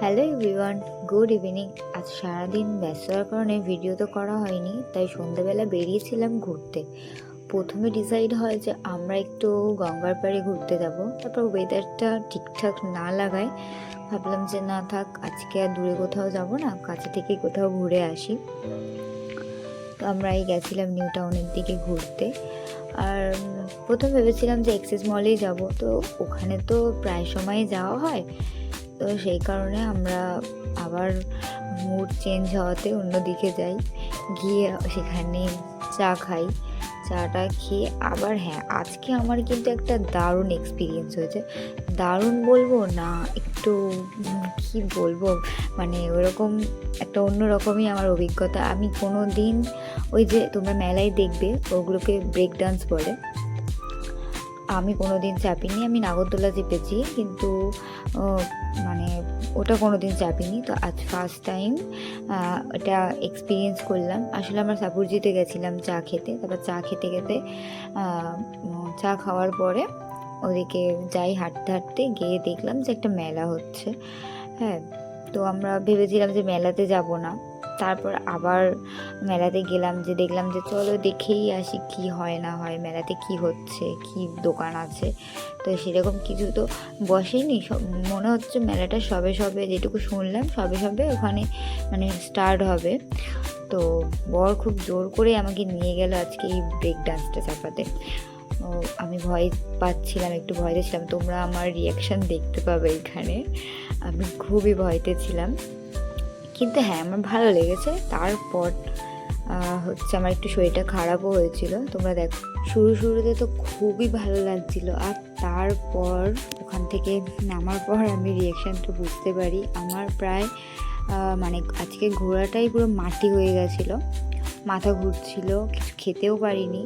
Hello everyone, good evening. আজ সারাদিন ব্যস্ততার কারণে ভিডিও তো করা হয়নি, তাই সন্ধ্যাবেলা বেরিয়েছিলাম ঘুরতে। প্রথমে ডিসাইড হয় যে আমরা একটু গঙ্গার পাড়ে ঘুরতে যাব। তারপর ওয়েদারটা ঠিকঠাক না লাগায় ভাবলাম যে না থাক, আজকে আর দূরে কোথাও যাব না, কাছে থেকেই কোথাও ঘুরে আসি। তো আমরা গেছিলাম নিউ টাউনের দিকে ঘুরতে। আর প্রথম ভেবেছিলাম যে এক্সেস মলেই যাব, তো ওখানে তো প্রায় সময় যাওয়া হয়। তো সেই কারণে আমরা আবার মুড চেঞ্জ হওয়াতে অন্যদিকে যাই, গিয়ে সেখানে চা খাই। চাটা খেয়ে আবার হ্যাঁ, আজকে আমার কিন্তু একটা দারুণ এক্সপিরিয়েন্স হয়েছে। দারুণ বলবো না, একটু কি বলবো, মানে ওরকম একটা অন্যরকমই আমার অভিজ্ঞতা। আমি কোনো দিন ওই যে তোমরা মেলায় দেখবে ওগুলোকে ব্রেক ডান্স বলে, আমি কোনো দিন চাপিনি। আমি নাগরদোলা চেপেছি, কিন্তু মানে ওটা কোনো দিন চাপিনি। তো আজ ফার্স্ট টাইম এটা এক্সপিরিয়েন্স করলাম। আসলে আমরা সাপুরজিতে গেছিলাম চা খেতে। তারপর চা খেতে খেতে চা খাওয়ার পরে ওদিকে যাই হাঁটতে হাঁটতে গিয়ে দেখলাম যে একটা মেলা হচ্ছে। হ্যাঁ, তো আমরা ভেবেছিলাম যে মেলাতে যাব না। তারপর আবার মেলাতে গেলাম, যে দেখলাম যে চলো দেখেই আসি কি হয় না হয়, মেলাতে কি হচ্ছে, কি দোকান আছে। তো সেরকম কিছু তো বসেনি, সব মনে হচ্ছে মেলাটা সবে সবে, যেটুকু শুনলাম সবে সবে ওখানে মানে স্টার্ট হবে। তো বর খুব জোর করে আমাকে নিয়ে গেল আজকে এই ব্রেক ডান্সটা চাপাতে। আমি ভয় পাচ্ছিলাম, একটু ভয়তে ছিলাম, তোমরা আমার রিয়াকশান দেখতে পাবে এখানে। আমি খুবই ভয়তে ছিলাম, কিন্তু হ্যাঁ আমার ভালো লেগেছে। তারপর হচ্ছে আমার একটু শরীরটা খারাপও হয়েছিল, তোমরা দেখো। শুরুতে তো খুবই ভালো লাগছিল, আর তারপর ওখান থেকে নামার পর আমি রিয়াকশানটা বুঝতে পারি। আমার প্রায় মানে আজকে ঘোরাটাই পুরো মাটি হয়ে গেছিলো, মাথা ঘুরছিল, কিছু খেতেও পারিনি।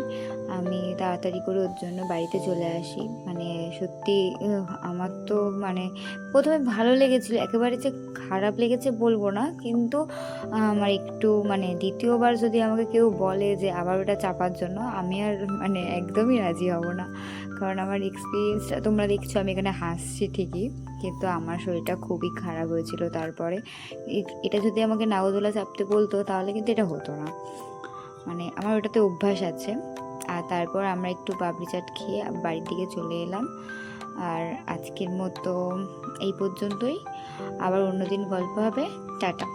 আমি তাড়াতাড়ি করে ওর জন্য বাড়িতে চলে আসি। মানে সত্যি আমার তো মানে প্রথমে ভালো লেগেছিলো, একেবারে যে খারাপ লেগেছে বলবো না, কিন্তু আমার একটু মানে দ্বিতীয়বার যদি আমাকে কেউ বলে যে আবার ওটা চাপার জন্য, আমি আর মানে একদমই রাজি হব না। কারণ আমার এক্সপিরিয়েন্সটা তোমরা দেখছো, আমি এখানে হাসছি ঠিকই, কিন্তু আমার শরীরটা খুবই খারাপ হয়েছিল। তারপরে এটা যদি আমাকে নাগরদোলা চাপতে বলতো তাহলে কিন্তু এটা হতো না, মানে আমার ওটাতে অভ্যাস আছে। আর তারপর আমরা একটু পাপড়ি চাট খেয়ে বাড়ির দিকে চলে এলাম। আর আজকের মতো এই পর্যন্তই, আবার অন্যদিন গল্প হবে। টাটা।